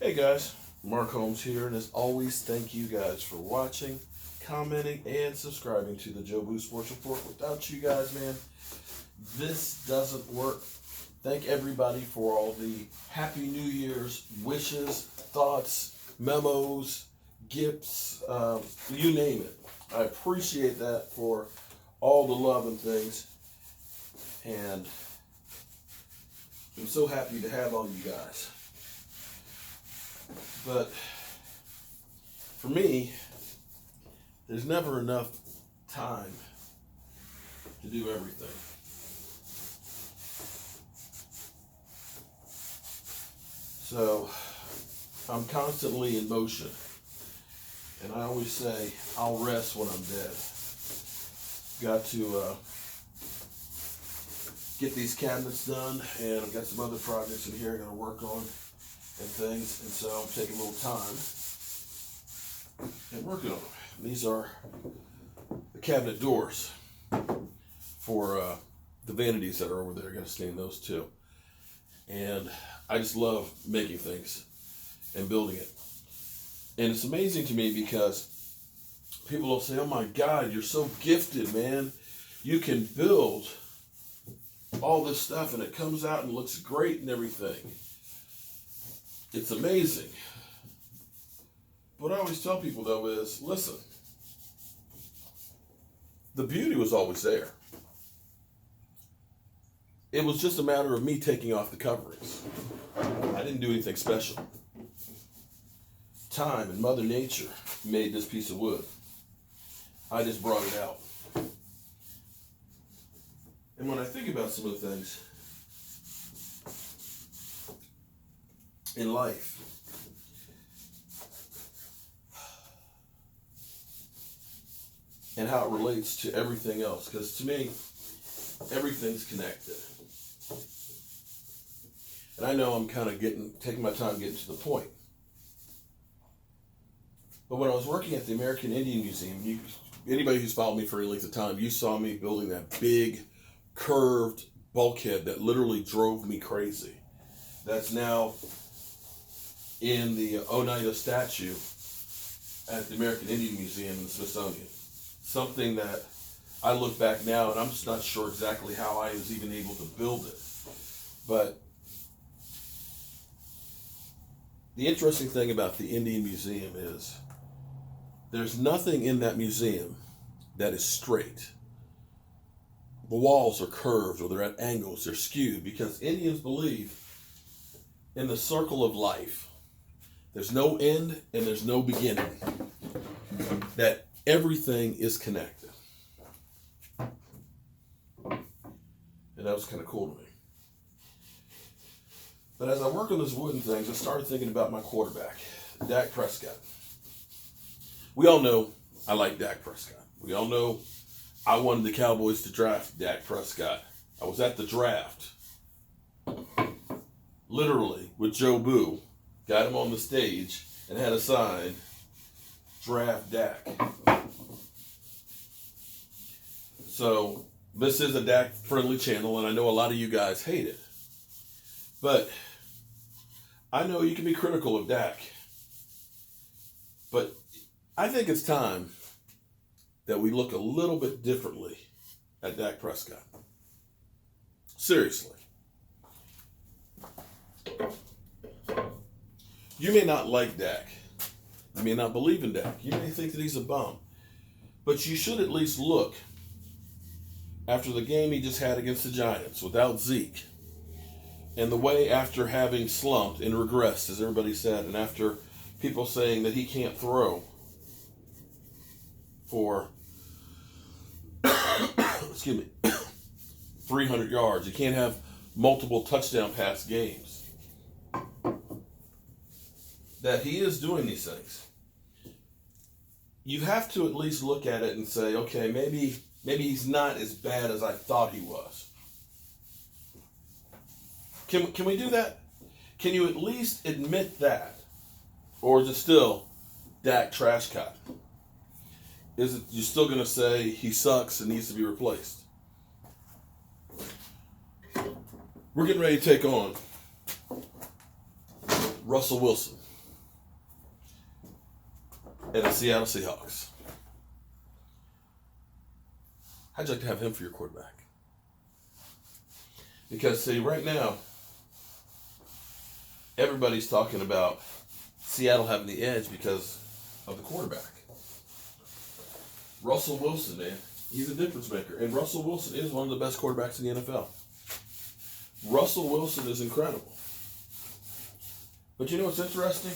Hey guys, Mark Holmes here, and as always, thank you guys for watching, commenting, and subscribing to the Deja Vu Sports Report. Without you guys, man, this doesn't work. Thank everybody for all the Happy New Year's wishes, thoughts, memos, gifts, you name it. I appreciate that for all the love and things, and I'm so happy to have all you guys. But for me, there's never enough time to do everything. So I'm constantly in motion. And I always say, I'll rest when I'm dead. Got to get these cabinets done, and I've got some other projects in here I'm going to work on and things, and so I'm taking a little time and working on them. And these are the cabinet doors for the vanities that are over there. I got to stain those too. And I just love making things and building it. And it's amazing to me because people will say, "Oh my God, you're so gifted, man. You can build all this stuff and it comes out and looks great and everything." It's amazing. What I always tell people though is, listen, the beauty was always there. It was just a matter of me taking off the coverings. I didn't do anything special. Time and Mother Nature made this piece of wood. I just brought it out. And when I think about some of the things in life, and how it relates to everything else, because to me, everything's connected. And I know I'm kind of taking my time getting to the point. But when I was working at the American Indian Museum, anybody who's followed me for any length of time, you saw me building that big, curved bulkhead that literally drove me crazy. That's now in the Oneida statue at the American Indian Museum in the Smithsonian. Something that I look back now and I'm just not sure exactly how I was even able to build it. But the interesting thing about the Indian Museum is there's nothing in that museum that is straight. The walls are curved or they're at angles, they're skewed, because Indians believe in the circle of life. There's no end and there's no beginning. That everything is connected. And that was kind of cool to me. But as I work on those wooden things, I started thinking about my quarterback, Dak Prescott. We all know I like Dak Prescott. We all know I wanted the Cowboys to draft Dak Prescott. I was at the draft, literally, with Joe Boo. Got him on the stage and had a sign, "Draft Dak." So this is a Dak-friendly channel, and I know a lot of you guys hate it. But I know you can be critical of Dak. But I think it's time that we look a little bit differently at Dak Prescott. Seriously. You may not like Dak. You may not believe in Dak. You may think that he's a bum. But you should at least look after the game he just had against the Giants without Zeke. And the way after having slumped and regressed, as everybody said, and after people saying that he can't throw for 300 yards. He can't have multiple touchdown pass games. That he is doing these things. You have to at least look at it and say, okay, maybe he's not as bad as I thought he was. Can we do that? Can you at least admit that? Or is it still Dak trash cut? Is it you're still going to say he sucks and needs to be replaced? We're getting ready to take on Russell Wilson. and the Seattle Seahawks. How'd you like to have him for your quarterback? Because, see, right now, everybody's talking about Seattle having the edge because of the quarterback. Russell Wilson, man, he's a difference maker. And Russell Wilson is one of the best quarterbacks in the NFL. Russell Wilson is incredible. But you know what's interesting?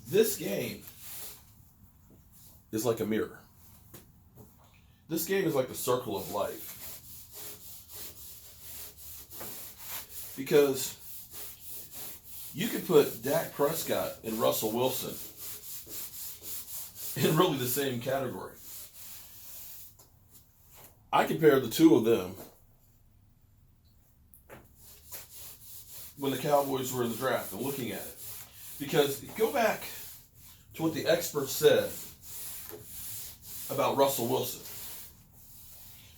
This game is like a mirror. This game is like the circle of life. Because you could put Dak Prescott and Russell Wilson in really the same category. I compare the two of them when the Cowboys were in the draft and looking at it. Because go back to what the experts said about Russell Wilson.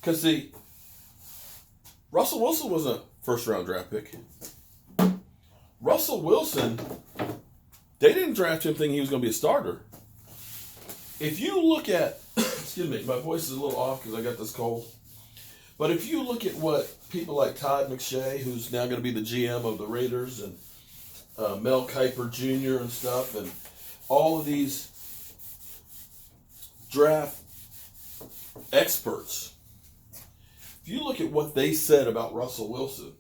Because see, Russell Wilson was a first-round draft pick. Russell Wilson, they didn't draft him thinking he was going to be a starter. If you look at, excuse me, my voice is a little off because I got this cold. But if you look at what people like Todd McShay, who's now going to be the GM of the Raiders, and Mel Kiper Jr. and stuff, and all of these draft experts, if you look at what they said about Russell Wilson,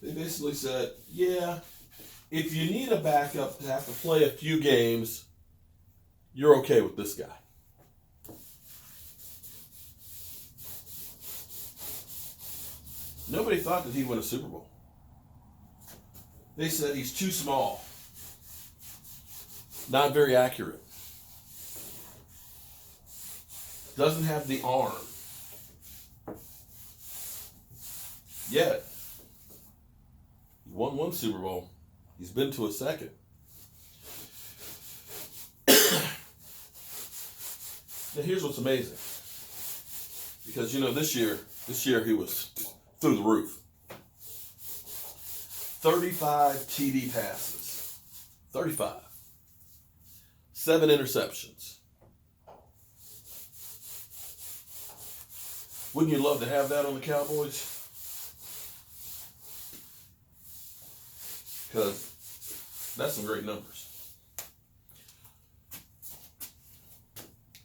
they basically said, yeah, if you need a backup to have to play a few games, you're okay with this guy. Nobody thought that he'd win a Super Bowl. They said he's too small. Not very accurate. Doesn't have the arm. Yet, he won one Super Bowl. He's been to a second. Now here's what's amazing. Because, you know, this year he was through the roof. 35 TD passes. 35. 7 interceptions. Wouldn't you love to have that on the Cowboys? Because that's some great numbers.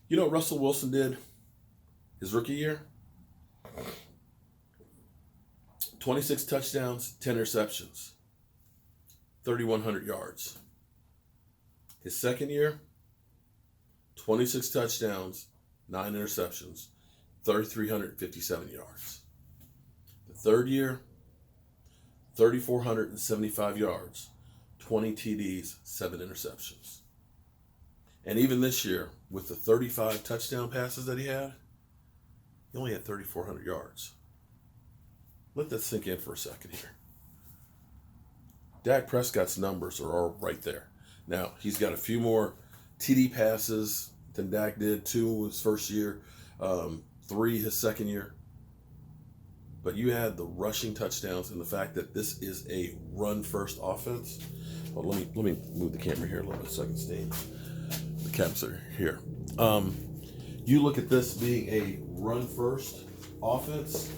You know what Russell Wilson did his rookie year? 26 touchdowns, 10 interceptions, 3,100 yards. His second year, 26 touchdowns, 9 interceptions, 3,357 yards. The third year, 3,475 yards, 20 TDs, 7 interceptions. And even this year, with the 35 touchdown passes that he only had 3,400 yards. Let that sink in for a second here. Dak Prescott's numbers are all right there. Now, he's got a few more TD passes than Dak did. 2 his first year, 3 his second year. But you had the rushing touchdowns and the fact that this is a run-first offense. Well, let me move the camera here a little bit so I can stay. The caps are here. You look at this being a run-first offense.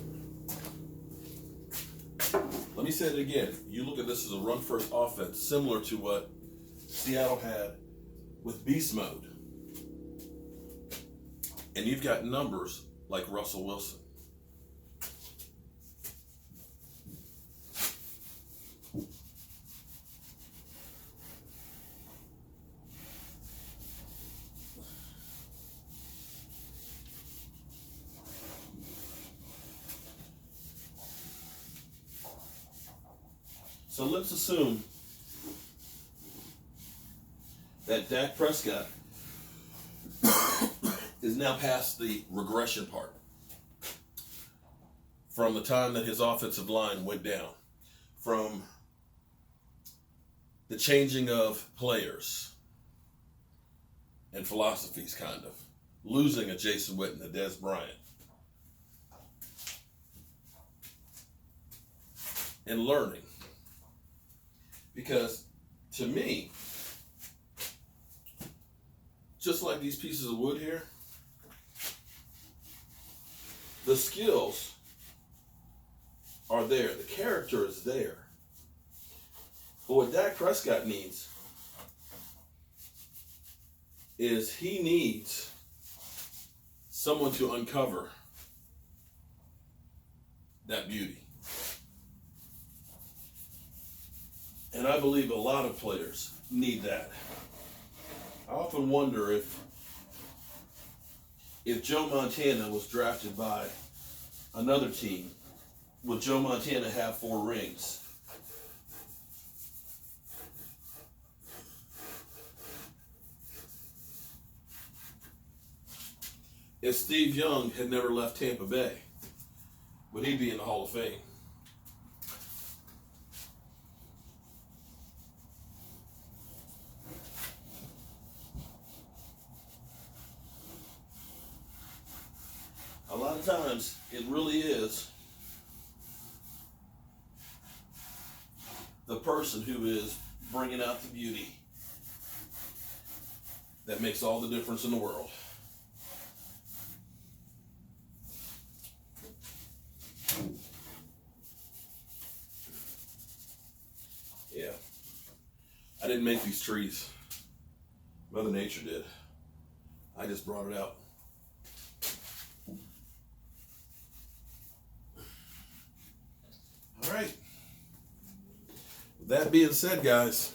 Let me say it again. You look at this as a run-first offense, similar to what Seattle had with beast mode. And you've got numbers like Russell Wilson. So let's assume that Dak Prescott is now past the regression part from the time that his offensive line went down, from the changing of players and philosophies, kind of losing a Jason Witten, a Des Bryant. and learning. Because to me, just like these pieces of wood here, the skills are there. The character is there. But what Dak Prescott needs is he needs someone to uncover that beauty. And I believe a lot of players need that. I often wonder if Joe Montana was drafted by another team, would Joe Montana have 4 rings? If Steve Young had never left Tampa Bay, would he be in the Hall of Fame? A lot of times, it really is the person who is bringing out the beauty that makes all the difference in the world. Yeah. I didn't make these trees. Mother Nature did. I just brought it out. All right. With that being said, guys,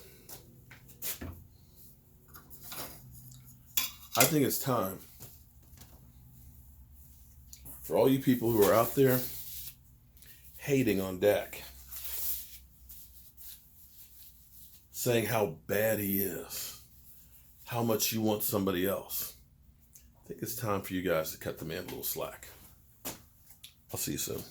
I think it's time for all you people who are out there hating on Dak, saying how bad he is, how much you want somebody else. I think it's time for you guys to cut the man a little slack. I'll see you soon.